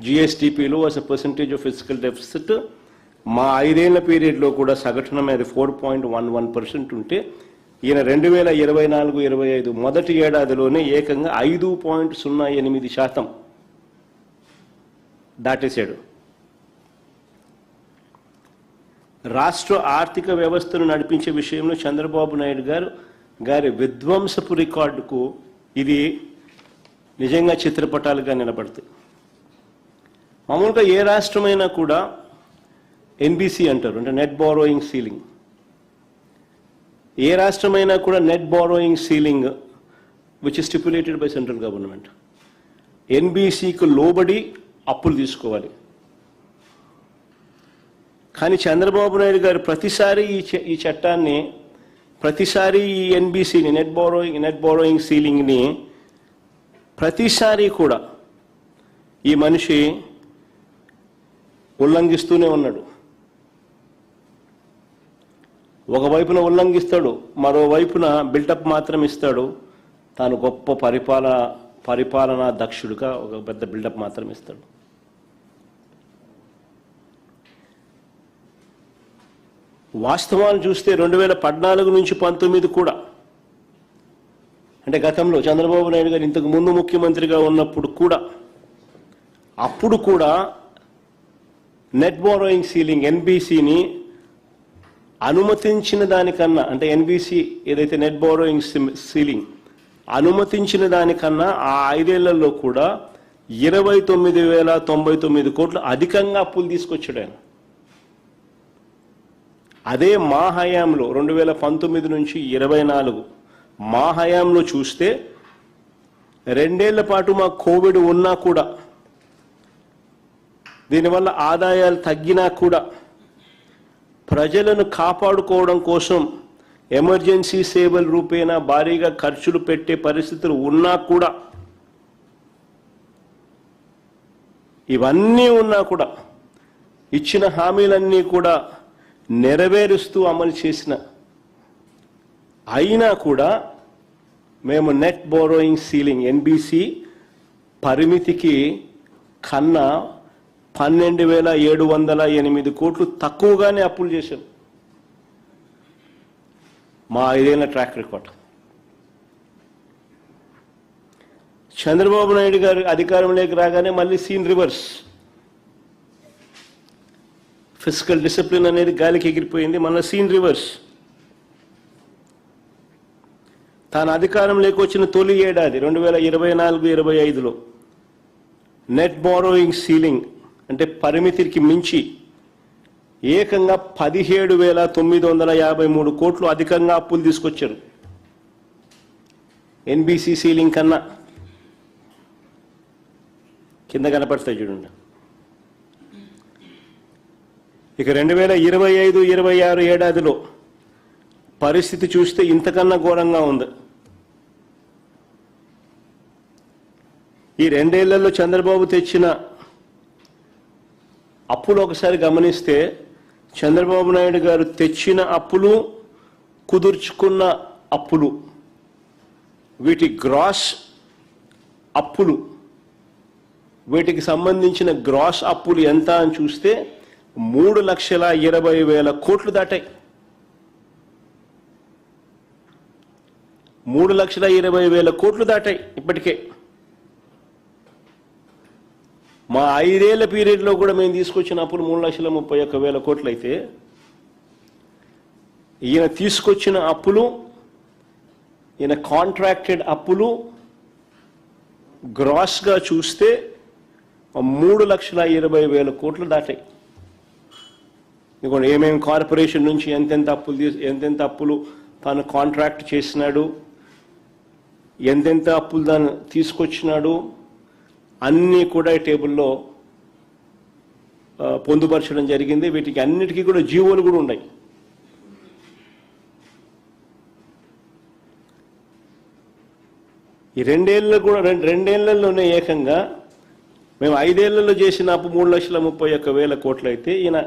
జిఎస్టిపిలో as a percentage of fiscal deficit మా 5 ఏళ్ల పీరియడ్లో కూడా సగటున మీద 4.11% ఉంటే ఈయన 2024-25 మొదటి ఏడాదిలోనే ఏకంగా 5.08% దాటేశాడు. రాష్ట్ర ఆర్థిక వ్యవస్థను నడిపించే విషయంలో చంద్రబాబు నాయుడు గారి విధ్వంసపు రికార్డుకు ఇది నిజంగా చిత్రపటాలుగా నిలబడుతుంది. మామూలుగా ఏ రాష్ట్రమైనా కూడా ఎన్బిసి అంటారు, అంటే నెట్ బారోయింగ్ సీలింగ్. ఏ రాష్ట్రమైనా కూడా net borrowing ceiling which is stipulated by central government, ఎన్బిసికి లోబడి అప్పులు తీసుకోవాలి. కానీ చంద్రబాబు నాయుడు గారు ప్రతిసారి ఈ చట్టాన్ని, ప్రతిసారి ఈ ఎన్బిసిని నెట్ బారోయింగ్ సీలింగ్ని ప్రతిసారి కూడా ఈ మనిషి ఉల్లంఘిస్తూనే ఉన్నాడు. ఒకవైపున ఉల్లంఘిస్తాడు, మరోవైపున బిల్డప్ మాత్రం ఇస్తాడు. తాను గొప్ప పరిపాలనా దక్షుడుగా ఒక పెద్ద బిల్డప్ మాత్రం ఇస్తాడు. వాస్తవాలు చూస్తే 2014 నుంచి 19 కూడా, అంటే గతంలో చంద్రబాబు నాయుడు గారు ఇంతకు ముందు ముఖ్యమంత్రిగా ఉన్నప్పుడు కూడా, అప్పుడు కూడా నెట్ బారోయింగ్ సీలింగ్ ఎన్బిసిని అనుమతించిన దానికన్నా, అంటే ఎన్బిసి ఏదైతే నెట్ బారోయింగ్ సీలింగ్ అనుమతించిన దానికన్నా ఆ 5 ఏళ్లలో కూడా 29,099 కోట్లు అధికంగా అప్పులు తీసుకొచ్చాడు ఆయన. అదే మా హయాంలో 2019 నుంచి 24 మా హయాంలో చూస్తే 2 ఏళ్ల పాటు మా కోవిడ్ ఉన్నా కూడా, దీనివల్ల ఆదాయాలు తగ్గినా కూడా, ప్రజలను కాపాడుకోవడం కోసం ఎమర్జెన్సీ సేవల రూపేణా భారీగా ఖర్చులు పెట్టే పరిస్థితులు ఉన్నా కూడా, ఇవన్నీ ఉన్నా కూడా, ఇచ్చిన హామీలన్నీ కూడా నెరవేరుస్తూ అమలు చేసిన అయినా కూడా మేము నెట్ బారోయింగ్ సీలింగ్ ఎన్బిసి పరిమితికి కన్నా 12,708 కోట్లు తక్కువగానే అప్పులు చేశాం. మా 5 ఏళ్ల ట్రాక్ రికార్డ్. చంద్రబాబు నాయుడు గారు అధికారంలోకి రాగానే మళ్ళీ సీన్ రివర్స్. ఫిజికల్ డిసిప్లిన్ అనేది గాలికి ఎగిరిపోయింది, మళ్ళీ సీన్ రివర్స్. తాను అధికారంలోకి వచ్చిన తొలి ఏడాది 2024-25లో నెట్ బారోయింగ్ సీలింగ్ అంటే పరిమితికి మించి ఏకంగా 17,953 కోట్లు అధికంగా అప్పులు తీసుకొచ్చారు. ఎన్బిసి సీలింగ్ కన్నా కింద కనపడతాయి చూడండి. ఇక 2025-26 ఏడాదిలో పరిస్థితి చూస్తే ఇంతకన్నా ఘోరంగా ఉంది. ఈ 2 ఏళ్లలో చంద్రబాబు తెచ్చిన అప్పులు ఒకసారి గమనిస్తే, చంద్రబాబు నాయుడు గారు తెచ్చిన అప్పులు, కుదుర్చుకున్న అప్పులు, వీటి గ్రాస్ అప్పులు, వీటికి సంబంధించిన గ్రాస్ అప్పులు ఎంత అని చూస్తే 3,20,000 కోట్లు దాటాయి. 3,20,000 కోట్లు దాటాయి ఇప్పటికే. మా 5 ఏళ్ల పీరియడ్లో కూడా మేము తీసుకొచ్చిన అప్పులు 3,31,000 కోట్లు అయితే, ఈయన తీసుకొచ్చిన అప్పులు, ఈయన కాంట్రాక్టెడ్ అప్పులు గ్రాస్గా చూస్తే 3,20,000 కోట్లు దాటాయి. ఇంకోటి ఏమేమి కార్పొరేషన్ నుంచి ఎంతెంత అప్పులు తాను కాంట్రాక్ట్ చేసినాడు, ఎంతెంత అప్పులు తాను తీసుకొచ్చినాడు, అన్నీ కూడా ఈ టేబుల్లో పొందుపరచడం జరిగింది. వీటికి అన్నిటికీ కూడా జీవోలు కూడా ఉన్నాయి. ఈ 2 ఏళ్లలోనే ఏకంగా మేము 5 ఏళ్లలో చేసిన అప్పు 3,31,000 కోట్లు అయితే, ఈయన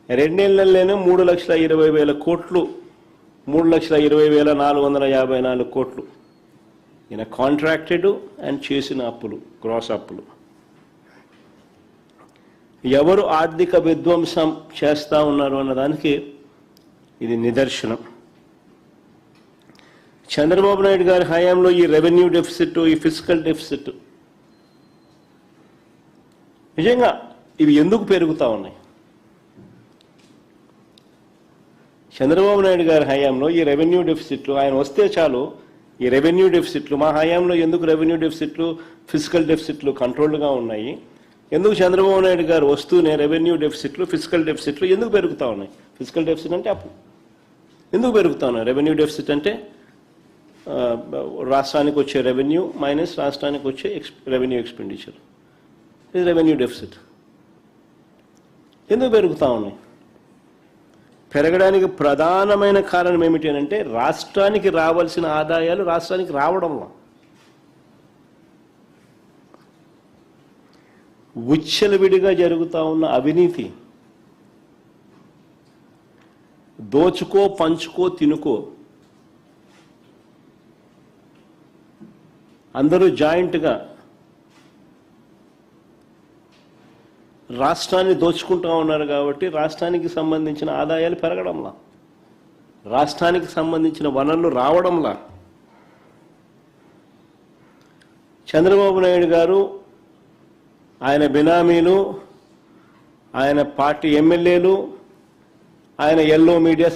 2 ఏళ్లలోనే 3,20,000 కోట్లు, 3,20,454 కోట్లు ఈయన కాంట్రాక్టెడ్ అండ్ చేసిన అప్పులు, గ్రాస్ అప్పులు. ఎవరు ఆర్థిక విధ్వంసం చేస్తా ఉన్నారు అన్నదానికి ఇది నిదర్శనం. చంద్రబాబు నాయుడు గారి హయాంలో ఈ రెవెన్యూ డెఫిసిట్, ఈ ఫిజికల్ డెఫిసిట్ నిజంగా ఇవి ఎందుకు పెరుగుతూ ఉన్నాయి? చంద్రబాబు నాయుడు గారి హయాంలో ఈ రెవెన్యూ డెఫిసిట్లు, ఆయన వస్తే చాలు ఈ రెవెన్యూ డెఫిసిట్లు, మా హయాంలో ఎందుకు రెవెన్యూ డెఫిసిట్లు, ఫిజికల్ డెఫిసిట్లు కంట్రోల్గా ఉన్నాయి? ఎందుకు చంద్రబాబు నాయుడు గారు వస్తూనే రెవెన్యూ డెఫిసిట్లు, ఫిజికల్ డెఫిసిట్లు ఎందుకు పెరుగుతూ ఉన్నాయి? ఫిజికల్ డెఫిసిట్ అంటే అప్పు ఎందుకు పెరుగుతూ ఉన్నాయి? రెవెన్యూ డెఫిసిట్ అంటే రాష్ట్రానికి వచ్చే రెవెన్యూ మైనస్ రాష్ట్రానికి వచ్చే రెవెన్యూ ఎక్స్పెండిచర్, ఇది రెవెన్యూ డెఫిసిట్. ఎందుకు పెరుగుతూ ఉన్నాయి? పెరగడానికి ప్రధానమైన కారణం ఏమిటి అంటే రాష్ట్రానికి రావాల్సిన ఆదాయాలు రాష్ట్రానికి రావడంలో విచ్చలవిడిగా జరుగుతూ ఉన్న అవినీతి, దోచుకో పంచుకో తినుకో, అందరూ జాయింట్గా రాష్ట్రాన్ని దోచుకుంటూ ఉన్నారు కాబట్టి రాష్ట్రానికి సంబంధించిన ఆదాయాలు పెరగడంలా, రాష్ట్రానికి సంబంధించిన వనరులు రావడంలా చంద్రబాబు నాయుడు గారు, ఆయన బినామీలు, ఆయన పార్టీ ఎమ్మెల్యేలు, ఆయన ఎల్లో మీడియా